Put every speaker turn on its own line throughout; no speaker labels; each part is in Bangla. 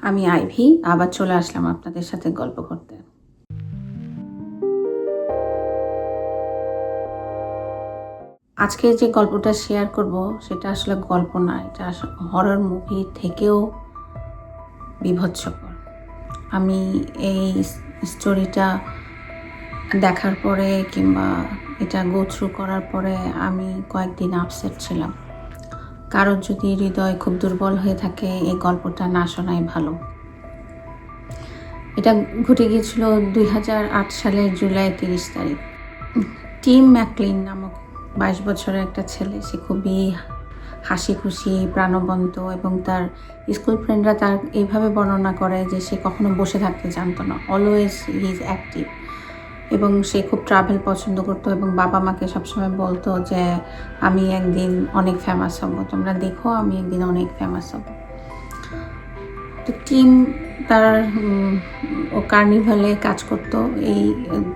আমি আইভি আবার চলে আসলাম আপনাদের সাথে গল্প করতে। আজকে যে গল্পটা শেয়ার করব সেটা আসলে গল্প না, এটা হরর মুভি থেকেও বিভৎসকর। আমি এই স্টোরিটা দেখার পরে কিংবা এটা গো থ্রু করার পরে আমি কয়েকদিন আপসেট ছিলাম। কারোর যদি হৃদয় খুব দুর্বল হয়ে থাকে এই গল্পটা না শোনাই ভালো। এটা ঘটে গিয়েছিল 2008 সালের জুলাই 30 তারিখ। টিম ম্যাকলিন নামক 22 বছরের একটা ছেলে, সে খুবই হাসি খুশি, প্রাণবন্ত এবং তার স্কুল ফ্রেন্ডরা তার এইভাবে বর্ণনা করে যে সে কখনো বসে থাকতে জানতো না, অলওয়েজ হি ইজ অ্যাক্টিভ। এবং সে খুব ট্রাভেল পছন্দ করতো এবং বাবা মাকে সবসময় বলতো যে আমি একদিন অনেক ফেমাস হব, তোমরা দেখো আমি একদিন অনেক ফেমাস হব। তো টিম তার ও কার্নিভালে কাজ করতো।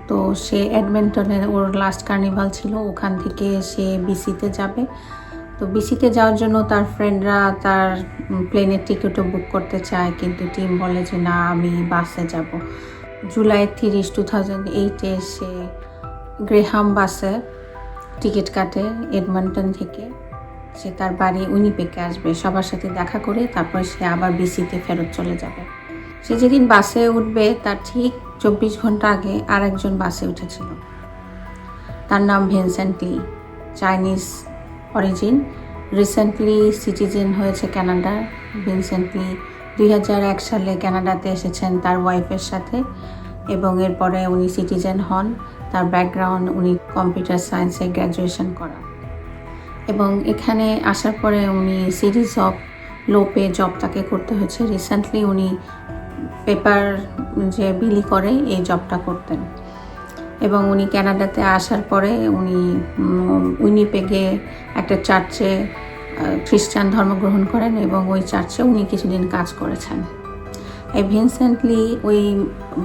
তো সে এডমন্টনের ওর লাস্ট কার্নিভাল ছিল, ওখান থেকে সে বিসিতে যাবে। তো বিসিতে যাওয়ার জন্য তার ফ্রেন্ডরা তার প্লেনের টিকিটও বুক করতে চায়, কিন্তু টিম বলে যে না, আমি বাসে যাব। জুলাই 30, 2008 সে গ্রেহাম বাসে টিকিট কাটে এডমন্টন থেকে। সে তার বাড়ি উইনিপেগে আসবে, সবার সাথে দেখা করে তারপর সে আবার বিসিতে ফেরত চলে যাবে। সে যেদিন বাসে উঠবে তার ঠিক 24 ঘন্টা আগে আর একজন বাসে উঠেছিল। তার নাম ভিনসেন্ট লি, চাইনিজ অরিজিন, রিসেন্টলি সিটিজেন হয়েছে কানাডার। ভিনসেন্ট লি 2001 সালে কানাডাতে এসেছেন তার ওয়াইফের সাথে এবং এরপরে উনি সিটিজেন হন। তার ব্যাকগ্রাউন্ড, উনি কম্পিউটার সায়েন্সে গ্র্যাজুয়েশন করা এবং এখানে আসার পরে উনি series of low pay job তাকে করতে হয়েছে। রিসেন্টলি উনি পেপার যে বিলি করে এই জবটা করতেন এবং উনি কানাডাতে আসার পরে উনি উইনিপেগে একটা চার্চে খ্রিস্টান ধর্ম গ্রহণ করেন এবং ওই চার্চে উনি কিছুদিন কাজ করেছেন। এই ভিনসেন্ট লি ওই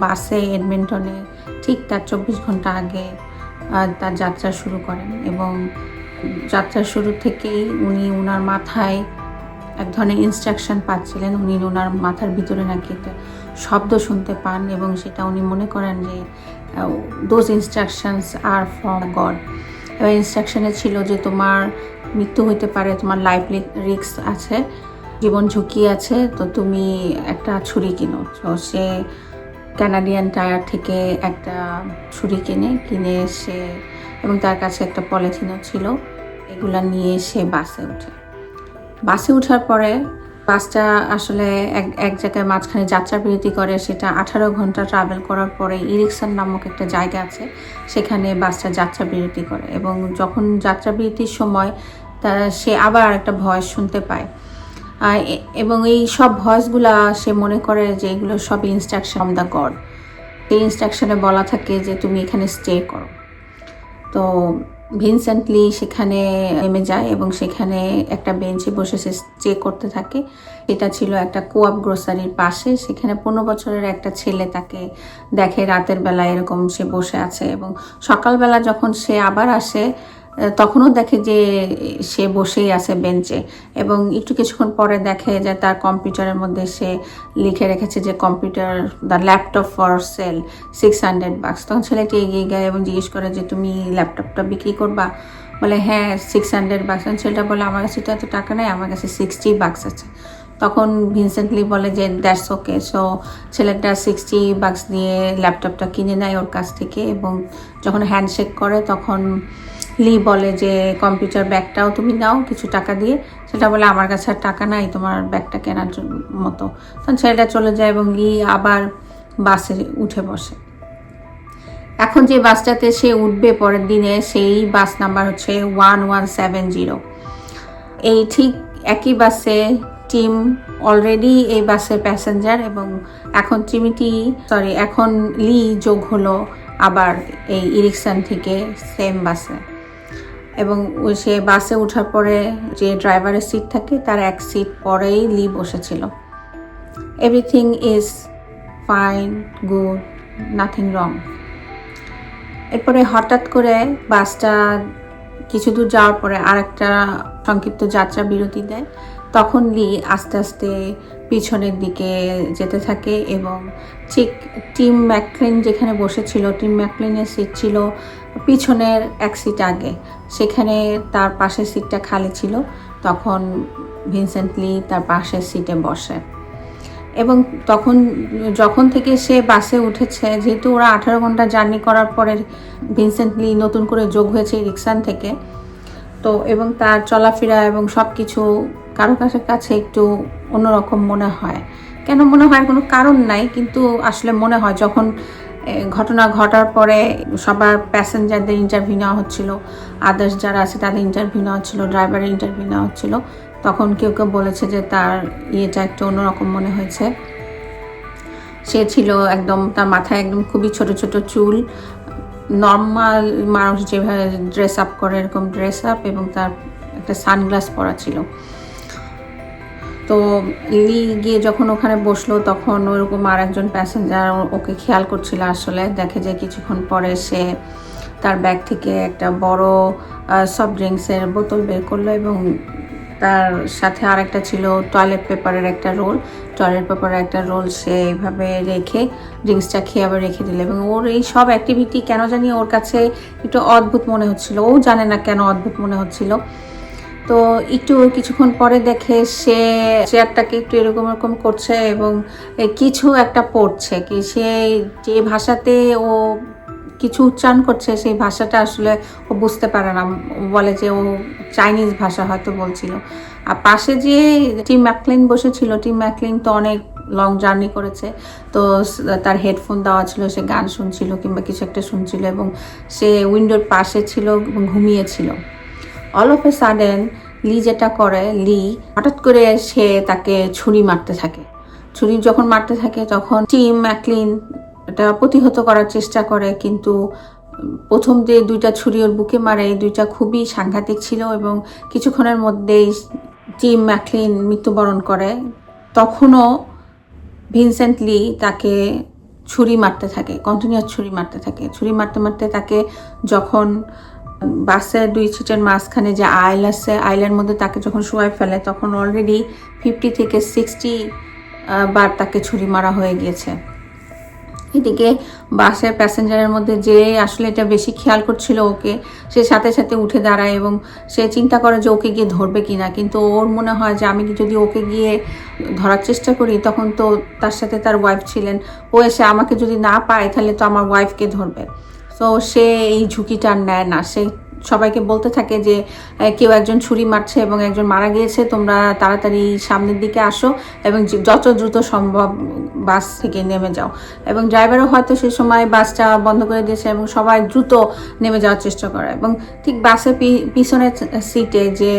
বাসে এডমন্টনে ঠিক তার 24 ঘন্টা আগে তার যাত্রা শুরু করেন এবং যাত্রার শুরু থেকেই উনি ওনার মাথায় এক ধরনের ইনস্ট্রাকশন পাচ্ছিলেন। উনি ওনার মাথার ভিতরে নাকি একটা শব্দ শুনতে পান এবং সেটা উনি মনে করেন যে those instructions are from god. এবং ইনস্ট্রাকশনে ছিল যে তোমার মৃত্যু হতে পারে, তোমার লাইফ রিস্ক আছে, জীবন ঝুঁকি আছে, তো তুমি একটা ছুরি কিনো। তো সে কানাডিয়ান টায়ার থেকে একটা ছুরি কিনে সে এবং তার কাছে একটা পলিথিনও ছিল, এগুলা নিয়ে সে বাসে ওঠে। বাসে ওঠার পরে বাসটা আসলে এক জায়গায় মাঝখানে যাত্রা বিরতি করে। সেটা 18 ঘন্টা ট্রাভেল করার পরে ইরিকসন নামক একটা জায়গা আছে, সেখানে বাসটা যাত্রা বিরতি করে এবং যখন যাত্রা বিরতির সময় সে আবার একটা ভয়েস শুনতে পায় এবং এই সব ভয়েসগুলা সে মনে করে যে এগুলো সব ইনস্ট্রাকশন অফ দ্য গড। এই ইনস্ট্রাকশনে বলা থাকে যে তুমি এখানে স্টে করো। তো ভিনসেন্ট লি সেখানে নেমে যায় এবং সেখানে একটা বেঞ্চে বসে সে স্টে করতে থাকে। এটা ছিল একটা কোঅপ গ্রোসারির পাশে। সেখানে 15 বছরের একটা ছেলে তাকে দেখে রাতের বেলা এরকম সে বসে আছে এবং সকালবেলা যখন সে আবার আসে তখনও দেখে যে সে বসেই আছে বেঞ্চে এবং একটু কিছুক্ষণ পরে দেখে যে তার কম্পিউটারের মধ্যে সে লিখে রেখেছে যে computer the laptop for sale $600। তখন ছেলেটি এগিয়ে গেল এবং জিজ্ঞেস করে যে তুমি ল্যাপটপটা বিক্রি করবা? বলে হ্যাঁ, $600। তখন ছেলেটা বলে আমার কাছে তো এত টাকা নেই, আমার কাছে $60 আছে। তখন ভিনসেন্ট লি বলে যে দ্যাটস ওকে। সো ছেলেটা $60 দিয়ে ল্যাপটপটা কিনে নেয় ওর কাছ থেকে এবং যখন হ্যান্ডশেক করে তখন লি বলে যে কম্পিউটার ব্যাগটাও তুমি নাও কিছু টাকা দিয়ে। সেটা বলে আমার কাছে আর টাকা নাই তোমার ব্যাগটা কেনার মতো। তখন ছেলেটা চলে যায় এবং লি আবার বাসে উঠে বসে। এখন যে বাসটাতে সে উঠবে পরের দিনে সেই বাস নাম্বার হচ্ছে 1170। এই ঠিক একই বাসে টিম অলরেডি এই বাসের প্যাসেঞ্জার এবং এখন লি যোগ হলো আবার এই ইরিকসন থেকে সেম বাসে এবং সে বাসে ওঠার পরে যে ড্রাইভারের সিট থাকে তার এক সিট পরেই লি বসেছিল। Everything is fine, good, nothing wrong. এরপরে হঠাৎ করে বাসটা কিছু দূর যাওয়ার পরে আর একটা সংক্ষিপ্ত যাত্রা বিরতি দেয়। তখন লি আস্তে আস্তে পিছনের দিকে যেতে থাকে এবং ঠিক টিম ম্যাকলিন যেখানে বসেছিল, টিম ম্যাকলিনের সিট ছিল পিছনের এক সিট আগে, সেখানে তার পাশের সিটটা খালি ছিল। তখন ভিনসেন্ট লি তার পাশের সিটে বসে এবং যখন থেকে সে বাসে উঠেছে, যেহেতু ওরা 18 ঘন্টা জার্নি করার পরে ভিনসেন্ট লি নতুন করে যোগ হয়েছে রিক্সান থেকে, তো এবং তার চলাফেরা এবং সব কিছু কারো কাছে একটু অন্যরকম মনে হয়। কেন মনে হয় কোনো কারণ নাই, কিন্তু আসলে মনে হয় যখন ঘটনা ঘটার পরে সবার প্যাসেঞ্জারদের ইন্টারভিউ নেওয়া হচ্ছিল, আদার্স যারা আছে তাদের ইন্টারভিউ নেওয়া হচ্ছিল, ড্রাইভারের ইন্টারভিউ নেওয়া হচ্ছিল, তখন কেউ কেউ বলেছে যে তার ইয়েটা একটু অন্যরকম মনে হয়েছে। সে ছিল একদম, তার মাথায় একদম খুবই ছোট ছোট চুল, নর্মাল মানুষ যেভাবে ড্রেস আপ করে এরকম ড্রেস আপ, এবং তার একটা সানগ্লাস পরা ছিল। তো লি গিয়ে যখন ওখানে বসলো তখন ওরকম আর একজন প্যাসেঞ্জার ওকে খেয়াল করছিল। আসলে দেখে যে কিছুক্ষণ পরে সে তার ব্যাগ থেকে একটা বড় সফট ড্রিঙ্কসের বোতল বের করলো এবং তার সাথে আর একটা ছিল টয়লেট পেপারের একটা রোল। সে এইভাবে রেখে ড্রিঙ্কসটা খেয়ে আবার রেখে দিল এবং ওর এই সব অ্যাক্টিভিটি কেন জানি ওর কাছে একটু অদ্ভুত মনে হচ্ছিল। ও জানে না কেন অদ্ভুত মনে হচ্ছিল। তো একটু কিছুক্ষণ পরে দেখে সে চেয়ারটাকে একটু এরকম করছে এবং কিছু একটা পড়ছে, কি সে যে ভাষাতে ও কিছু উচ্চারণ করছে সেই ভাষাটা আসলে ও বুঝতে পারে না। বলে যে ও চাইনিজ ভাষা হয়তো বলছিল। আর পাশে যে টিম ম্যাকলিন বসেছিল, টিম ম্যাকলিন তো অনেক লং জার্নি করেছে, তো তার হেডফোন দেওয়া ছিল, সে গান শুনছিল কিংবা কিছু একটা শুনছিল এবং সে উইন্ডোর পাশে ছিল এবং ঘুমিয়েছিল। অল অফ এ সাডেন লি যেটা করে, লি হঠাৎ করে সে তাকে ছুরি যখন মারতে থাকে তখন টিম ম্যাকলিন এটা প্রতিহত করার চেষ্টা করে, কিন্তু প্রথম যে 2টা ছুরি ওর বুকে মারে, এই 2টা খুবই সাংঘাতিক ছিল এবং কিছুক্ষণের মধ্যেই টিম ম্যাকলিন মৃত্যুবরণ করে। তখনও ভিনসেন্ট লি তাকে ছুরি মারতে থাকে, কন্টিনিউয়াস ছুরি মারতে মারতে তাকে যখন বাসের 2 সিটের মাঝখানে যে আইল আছে, আইলের মধ্যে তাকে যখন শোয়াই ফেলে তখন অলরেডি 50 থেকে 60 বার তাকে ছুরি মারা হয়ে গিয়েছে। এদিকে বাসের প্যাসেঞ্জারের মধ্যে যে আসলে এটা বেশি খেয়াল করছিল ওকে, সে সাথে সাথে উঠে দাঁড়ায় এবং সে চিন্তা করে যে ওকে গিয়ে ধরবে কিনা, কিন্তু ওর মনে হয় যে আমি যদি ওকে গিয়ে ধরার চেষ্টা করি তখন তো তার সাথে তার ওয়াইফ ছিলেন, ও এসে আমাকে যদি না পায় তাহলে তো আমার ওয়াইফকে ধরবে। তো সে এই ঝুঁকিটা নেয় না। সে সবাইকে বলতে থাকে যে কেউ একজন ছুরি মারছে এবং একজন মারা গিয়েছে, তোমরা তাড়াতাড়ি সামনের দিকে আসো এবং যত দ্রুত সম্ভব বাস থেকে নেমে যাও। এবং ড্রাইভারও হয়তো সেই সময় বাসটা বন্ধ করে দিয়েছে এবং সবাই দ্রুত নেমে যাওয়ার চেষ্টা করে। এবং ঠিক বাসের পিছনের সিটে যে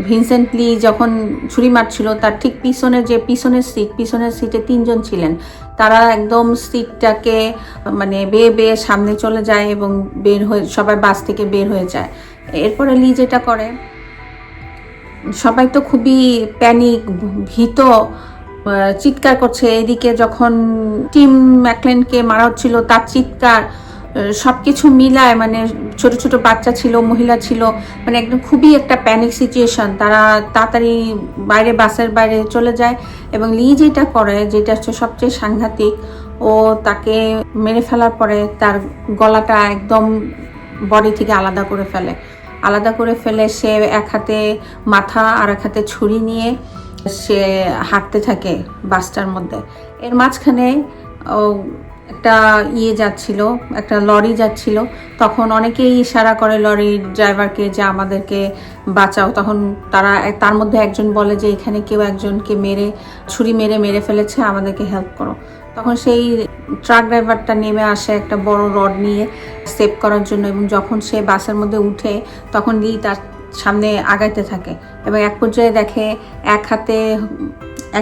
ভিনসেন্ট লি যখন ছুরি মারছিল তার ঠিক পিছনের সিটে 3 জন ছিলেন। তারা একদম সিটটাকে মানে বেয়ে সামনে চলে যায় এবং সবাই বাস থেকে বের হয়ে যায়। এরপরে লি যেটা করে, সবাই তো খুবই প্যানিক, ভীত, চিৎকার করছে। এদিকে যখন টিম ম্যাকলিনকে মারা হচ্ছিল তার চিৎকার, সবকিছু মিলায় মানে ছোট ছোট বাচ্চা ছিল, মহিলা ছিল, মানে একদম খুবই একটা প্যানিক সিচুয়েশন। তারা তাড়াতাড়ি বাসের বাইরে চলে যায় এবং লি যেটা করে, যেটা হচ্ছে সবচেয়ে সাংঘাতিক, ও তাকে মেরে ফেলার পরে তার গলাটা একদম বডি থেকে আলাদা করে ফেলে সে এক হাতে মাথা আর এক হাতে ছুরি নিয়ে সে হাঁটতে থাকে বাসটার মধ্যে। এর মাঝখানে একটা একটা লরি যাচ্ছিল। তখন অনেকেই ইশারা করে লরির ড্রাইভারকে যে আমাদেরকে বাঁচাও। তখন তার মধ্যে একজন বলে যে এখানে কেউ একজনকে ছুরি মেরে ফেলেছে, আমাদেরকে হেল্প করো। তখন সেই ট্রাক ড্রাইভারটা নেমে আসে একটা বড় রড নিয়ে সেভ করার জন্য, এবং যখন সে বাসের মধ্যে উঠে তখন লি তার সামনে আগাইতে থাকে এবং এক পর্যায়ে দেখে এক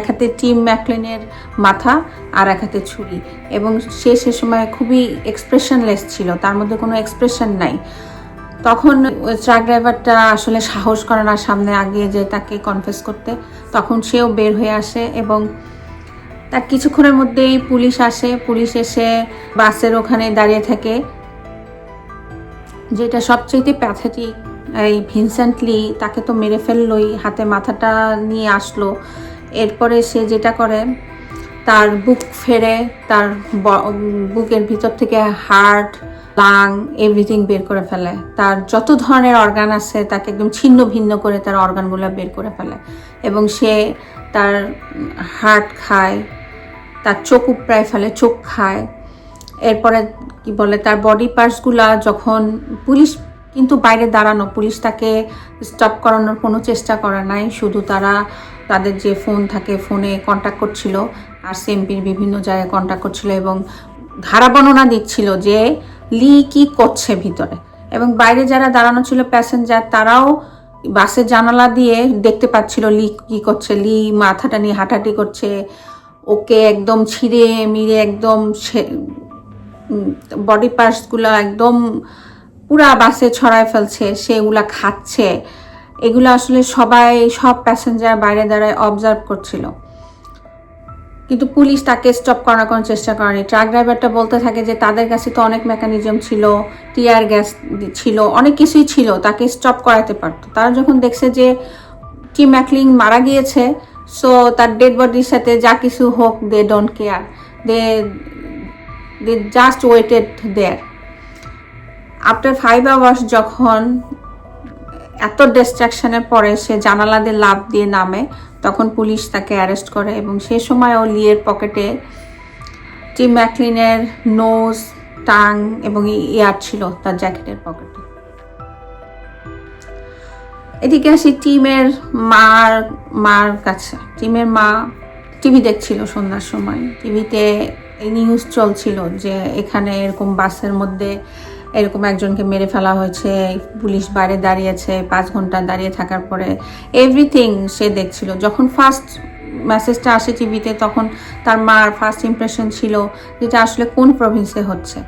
হাতে টিম ম্যাকলিনের মাথা আর এক হাতে ছুরি, এবং সে সময় খুবই এক্সপ্রেশনলেস ছিল, তার মধ্যে কোনো এক্সপ্রেশন নাই। তখন ট্রাক ড্রাইভারটা আসলে সাহস করে না সামনে আগে যে তাকে কনফেস করতে। তখন সেও বের হয়ে আসে এবং তার কিছুক্ষণের মধ্যেই পুলিশ এসে বাসের ওখানে দাঁড়িয়ে থাকে। যেটা সবচেয়ে প্যাথেটিক এই ভিনসেন্ট লি তাকে তো মেরে ফেললোই, হাতে মাথাটা নিয়ে আসলো। এরপরে সে যেটা করে, তার বুক ফেরে, তার বুকের ভিতর থেকে হার্ট, লাং, এভরিথিং বের করে ফেলে। তার যত ধরনের অর্গান আছে তাকে একদম ছিন্ন ভিন্ন করে তার অর্গানগুলো বের করে ফেলে। এবং সে তার হার্ট খায়, তার চোখ উপড়ায় ফেলে, চোখ খায়। এরপরে কি বলে, তার বডি পার্টসগুলা যখন পুলিশ কিন্তু বাইরে দাঁড়ানো, পুলিশ তাকে স্টপ করানোর কোনো চেষ্টা করে নাই। শুধু তারা তাদের যে ফোন থাকে, ফোনে কন্ট্যাক্ট করছিল, আর সিএমপির বিভিন্ন জায়গায় কন্ট্যাক্ট করছিল এবং ধারা বর্ণনা দিচ্ছিল যে লি কি করছে ভিতরে। এবং বাইরে যারা দাঁড়ানো ছিল প্যাসেঞ্জার, তারাও বাসের জানালা দিয়ে দেখতে পাচ্ছিল লি কি করছে। লি মাথাটা নিয়ে হাঁটাহাঁটি করছে, ওকে একদম ছিঁড়ে মিড়ে একদম বডি পার্টসগুলো একদম পুরা বাসে ছড়ায় ফেলছে, সেগুলা খাচ্ছে। এগুলো আসলে সব প্যাসেঞ্জার বাইরে দাঁড়ায় অবজার্ভ করছিল, কিন্তু পুলিশ তাকে স্টপ করার কোনো চেষ্টা করেনি। ট্রাক ড্রাইভারটা বলতে থাকে যে তাদের কাছে তো অনেক মেকানিজম ছিল, টিয়ার গ্যাস ছিল, অনেক কিছুই ছিল, তাকে স্টপ করাতে পারতো। তারা যখন দেখছে যে টিম ম্যাকলিন মারা গিয়েছে, সো তার ডেড বডির সাথে যা কিছু হোক, they don't care, they just waited there. After 5 hours যখন এত ডিস্ট্রাকশনের পরে সে জানালা দিয়ে লাফ দিয়ে নামে, তখন পুলিশ তাকে অ্যারেস্ট করে। এবং সে সময় ও লিয়ের পকেটে টিম ম্যাকলিনের নোজ, টাং এবং ইয়ার ছিল তার জ্যাকেটের পকেটে। এদিকে আসি টিমের মার কাছে। টিমের মা টিভি দেখছিল সন্ধ্যার সময়। টিভিতে নিউজ চলছিল যে এখানে এরকম বাসের মধ্যে এরকম একজনকে মেরে ফেলা হয়েছে, পুলিশ বাইরে দাঁড়িয়েছে, 5 ঘন্টা দাঁড়িয়ে থাকার পরে এভরিথিং সে দেখছিল। যখন ফার্স্ট মেসেজটা আসে টিভিতে, তখন তার মার ফার্স্ট ইমপ্রেশন ছিল যেটা আসলে কোন প্রভিন্সে হচ্ছে।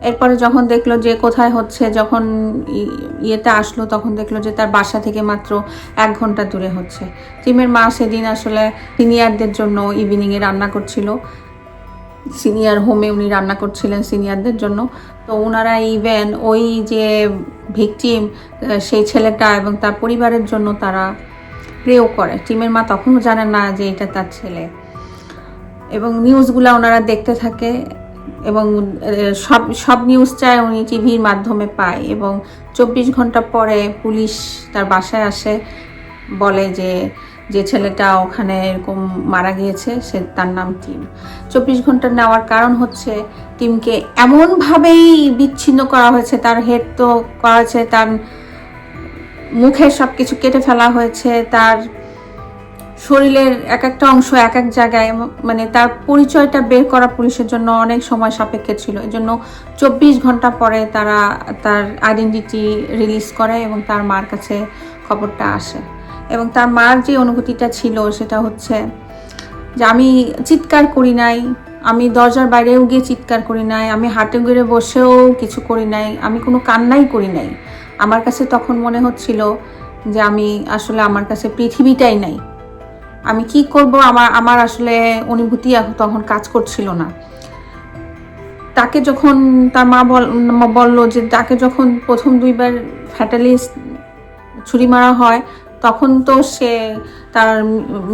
এরপরে যখন দেখলো যে কোথায় হচ্ছে, যখন ইয়েটা আসলো, তখন দেখলো যে তার বাসা থেকে মাত্র 1 ঘন্টা দূরে হচ্ছে। টিমের মা সেদিন আসলে সিনিয়রদের জন্য ইভিনিংয়ে রান্না করছিল, সিনিয়র হোমে উনি রান্না করছিলেন সিনিয়রদের জন্য। তো ওনারা ইভেন ওই যে ভিকটিম, সেই ছেলেটা এবং তার পরিবারের জন্য তারা প্রেও করে। টিমের মা তখনও জানেন না যে এটা তার ছেলে। এবং নিউজগুলো ওনারা দেখতে থাকে এবং সব নিউজটাই উনি টিভির মাধ্যমে পায়। এবং 24 ঘন্টা পরে পুলিশ তার বাসায় আসে, বলে যে ছেলেটা ওখানে এরকম মারা গিয়েছে, তার নাম টিম। 24 ঘন্টা নেওয়ার কারণ হচ্ছে টিমকে এমনভাবেই বিচ্ছিন্ন করা হয়েছে, তার হেড তো করা হয়েছে, তার মুখের সব কিছু কেটে ফেলা হয়েছে, তার শরীরের এক একটা অংশ এক এক জায়গায়, মানে তার পরিচয়টা বের করা পুলিশের জন্য অনেক সময় সাপেক্ষে ছিল। এই জন্য 24 ঘন্টা পরে তারা তার আইডেন্টিটি রিলিজ করে এবং তার মার কাছে খবরটা আসে। এবং তার মার যে অনুভূতিটা ছিল সেটা হচ্ছে যে আমি চিৎকার করি নাই, আমি দরজার বাইরেও গিয়ে চিৎকার করি নাই, আমি হাঁটে গিয়ে বসেও কিছু করি নাই, আমি কোনো কান্নাই করি নাই। আমার কাছে তখন মনে হচ্ছিল যে আমি আসলে, আমার কাছে পৃথিবীটাই নাই, আমি কি করব, আমার আসলে অনুভূতি তখন কাজ করছিল না। তাকে যখন তার মা বলল যে তাকে যখন প্রথম 2বার ফ্যাটালি ছুরি মারা হয়, তখন তো তার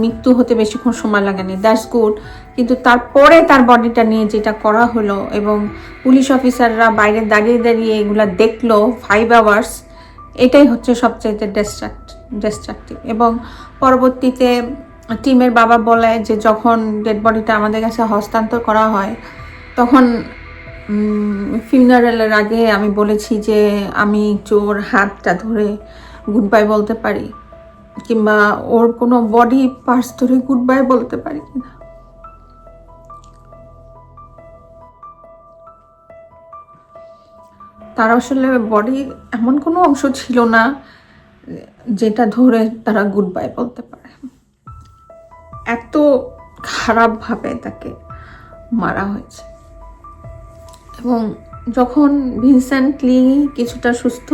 মৃত্যু হতে বেশিক্ষণ সময় লাগেনি, দ্যাটস গুড। কিন্তু তারপরে তার বডিটা নিয়ে যেটা করা হলো এবং পুলিশ অফিসাররা বাইরে দাঁড়িয়ে দাঁড়িয়ে এগুলা দেখলো 5 আওয়ার্স, এটাই হচ্ছে সবচেয়ে ডিস্ট্রাকটিভ। এবং পরবর্তীতে টিমের বাবা বলে যে যখন ডেড বডিটা আমাদের কাছে হস্তান্তর করা হয়, তখন ফিনারেলের আগে আমি বলেছি যে আমি ওর হাতটা ধরে গুড বাই বলতে পারি, কিংবা ওর কোনো বডি পার্টস ধরে গুড বাই বলতে পারি কিনা। তার আসলে বডির এমন কোনো অংশ ছিল না যেটা ধরে তারা গুড বাই বলতে পারে। এত খারাপভাবে তাকে মারা হয়েছে। এবং যখন ভিনসেন্ট লি কিছুটা সুস্থ,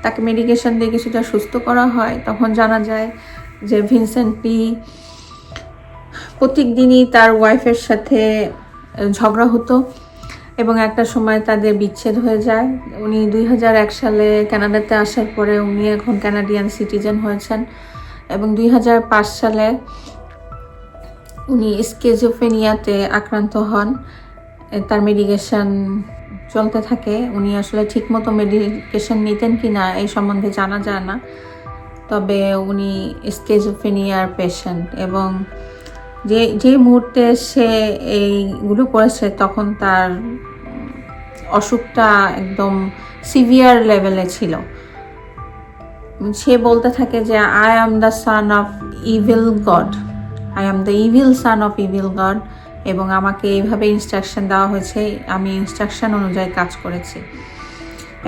তাকে মেডিকেশন দিয়ে কিছুটা সুস্থ করা হয়, তখন জানা যায় যে ভিনসেন্ট লি প্রত্যেক দিনই তার ওয়াইফের সাথে ঝগড়া হতো এবং একটা সময় তাদের বিচ্ছেদ হয়ে যায়। উনি 2001 সালে কানাডাতে আসার পরে উনি এখন কানাডিয়ান সিটিজেন হয়েছেন এবং 2005 সালে উনি স্কিজোফ্রেনিয়াতে আক্রান্ত হন। তার মেডিকেশন চলতে থাকে। উনি আসলে ঠিকমতো মেডিকেশন নিতেন কি না এই সম্বন্ধে জানা যায় না, তবে উনি স্কিজোফ্রেনিয়ার পেশেন্ট এবং যে মুহূর্তে সে এইগুলো করেছে তখন তার অসুখটা একদম সিভিয়ার লেভেলে ছিল। সে বলতে থাকে যে I am the son of evil god, I am the evil son of evil god, এবং আমাকে এইভাবে ইনস্ট্রাকশন দেওয়া হয়েছে, আমি ইনস্ট্রাকশন অনুযায়ী কাজ করেছি।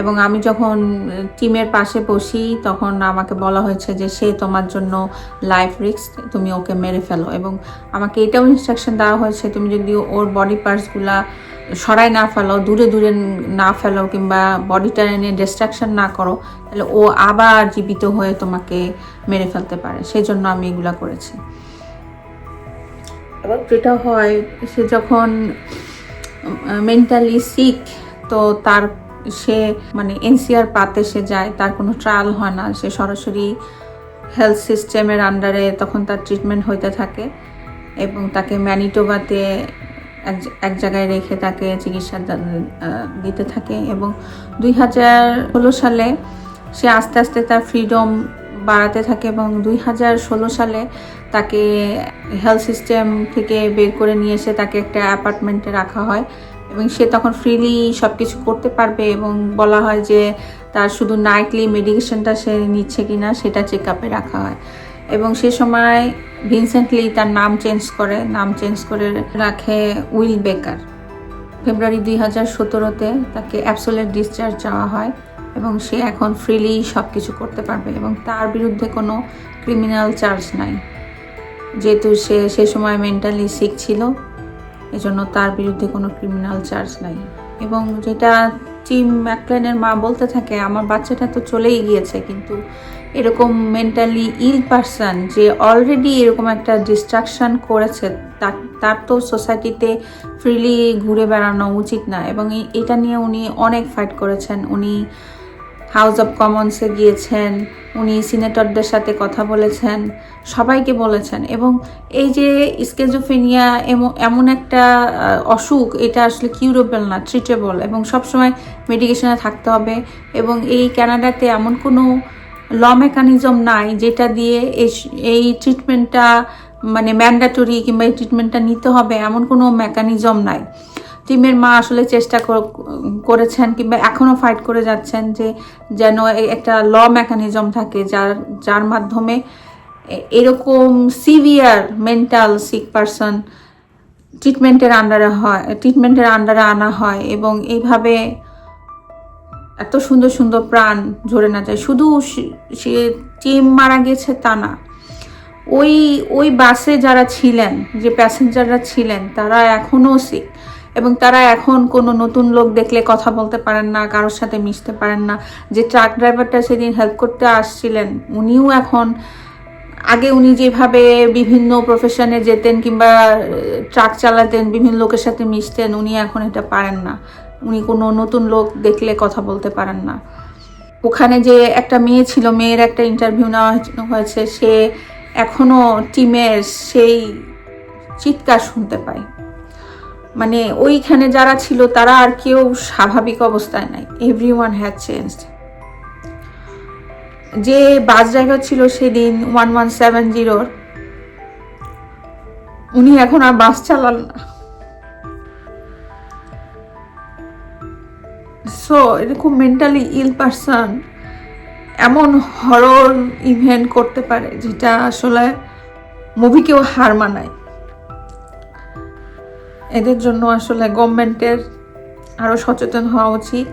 এবং আমি যখন টিমের পাশে বসি তখন আমাকে বলা হয়েছে যে সে তোমার জন্য লাইফ রিস্ক, তুমি ওকে মেরে ফেলো। এবং আমাকে এটাও ইনস্ট্রাকশন দেওয়া হয়েছে তুমি যদি ওর বডি পার্টসগুলা সরাই না ফেলো, দূরে দূরে না ফেলো কিংবা বডিটা এনে ডিস্ট্রাকশন না করো, তাহলে ও আবার জীবিত হয়ে তোমাকে মেরে ফেলতে পারে। সেই জন্য আমি এগুলা করেছি। এবং যেটা হয়, সে যখন মেন্টালি সিক, তো সে মানে এনসিআর পাতে সে যায়, তার কোনো ট্রায়াল হয় না, সে সরাসরি হেলথ সিস্টেমের আন্ডারে তখন তার ট্রিটমেন্ট হইতে থাকে এবং তাকে ম্যানিটোবাতে এক জায়গায় রেখে তাকে চিকিৎসা দিতে থাকে। এবং 2016 সালে সে আস্তে আস্তে তার ফ্রিডম বাড়াতে থাকে এবং 2016 সালে তাকে হেলথ সিস্টেম থেকে বের করে নিয়ে এসে তাকে একটা অ্যাপার্টমেন্টে রাখা হয় এবং সে তখন ফ্রিলি সব কিছু করতে পারবে এবং বলা হয় যে তার শুধু নাইটলি মেডিকেশনটা সে নিচ্ছে কিনা সেটা চেক আপে রাখা হয়। এবং সে সময় ভিনসেন্টলি তার নাম চেঞ্জ করে রাখে উইল বেকার। ফেব্রুয়ারি 2017-তে তাকে অ্যাবসোলিউট ডিসচার্জ চাওয়া হয় এবং সে এখন ফ্রিলি সব কিছু করতে পারবে এবং তার বিরুদ্ধে কোনো ক্রিমিনাল চার্জ নাই, যেহেতু সে সময় মেন্টালি সিক ছিল, এজন্য তার বিরুদ্ধে কোনো ক্রিমিনাল চার্জ নাই। এবং যেটা টিম ম্যাকলেনের মা বলতে থাকে, আমার বাচ্চাটা তো চলেই গিয়েছে, কিন্তু এরকম মেন্টালি ইল পারসন যে অলরেডি এরকম একটা ডিস্ট্রাকশন করেছে, তার তো সোসাইটিতে ফ্রিলি ঘুরে বেড়ানো উচিত না। এবং এটা নিয়ে উনি অনেক ফাইট করেছেন। উনি হাউস অব কমন্সে গিয়েছেন, উনি সিনেটরদের সাথে কথা বলেছেন, সবাইকে বলেছেন। এবং এই যে স্কিজোফ্রেনিয়া এমন একটা অসুখ, এটা আসলে কিউরেবল না, ট্রিটেবল, এবং সবসময় মেডিকেশনে থাকতে হবে। এবং এই কানাডাতে এমন কোনো ল মেকানিজম নাই যেটা দিয়ে এই ট্রিটমেন্টটা মানে ম্যান্ডেটরি কিংবা এই ট্রিটমেন্টটা নিতে হবে, এমন কোনো মেকানিজম নাই। টিমের মা আসলে চেষ্টা করেছেন কিংবা এখনও ফাইট করে যাচ্ছেন যে যেন একটা ল মেকানিজম থাকে যার মাধ্যমে এরকম সিভিয়ার মেন্টাল সিক পারসন ট্রিটমেন্টের আন্ডারে আনা হয় এবং এইভাবে এত সুন্দর সুন্দর প্রাণ ঝরে না যায়। শুধু সে টিম মারা গেছে তা না, ওই বাসে যারা ছিলেন, যে প্যাসেঞ্জাররা ছিলেন, তারা এখনও সিক এবং তারা এখন কোনো নতুন লোক দেখলে কথা বলতে পারেন না, কারোর সাথে মিশতে পারেন না। যে ট্রাক ড্রাইভারটা সেদিন হেল্প করতে আসছিলেন, উনিও এখন, আগে উনি যেভাবে বিভিন্ন প্রফেশনে যেতেন কিংবা ট্রাক চালাতেন, বিভিন্ন লোকের সাথে মিশতেন, উনি এখন এটা পারেন না। উনি কোনো নতুন লোক দেখলে কথা বলতে পারেন না। ওখানে যে একটা মেয়ে ছিল, মেয়ের একটা ইন্টারভিউ নেওয়া হয়েছে, সে এখনও টিমের সেই চিৎকার শুনতে পায়। মানে ওইখানে যারা ছিল তারা আর কেউ স্বাভাবিক অবস্থায় নাই, এভরিওয়ান হ্যাজ চেঞ্জড। যে বাস ড্রাইভার ছিল সেদিন 1170, উনি এখন আর বাস চালান না। সো এরকম মেন্টালি ইল পারসন এমন হরর ইভেন্ট করতে পারে যেটা আসলে মুভিকেও হার মানায়। এদের জন্য আসলে গভর্নমেন্টের আরো সচেতন হওয়া উচিত।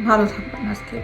ভালো থাকবেন আজকে।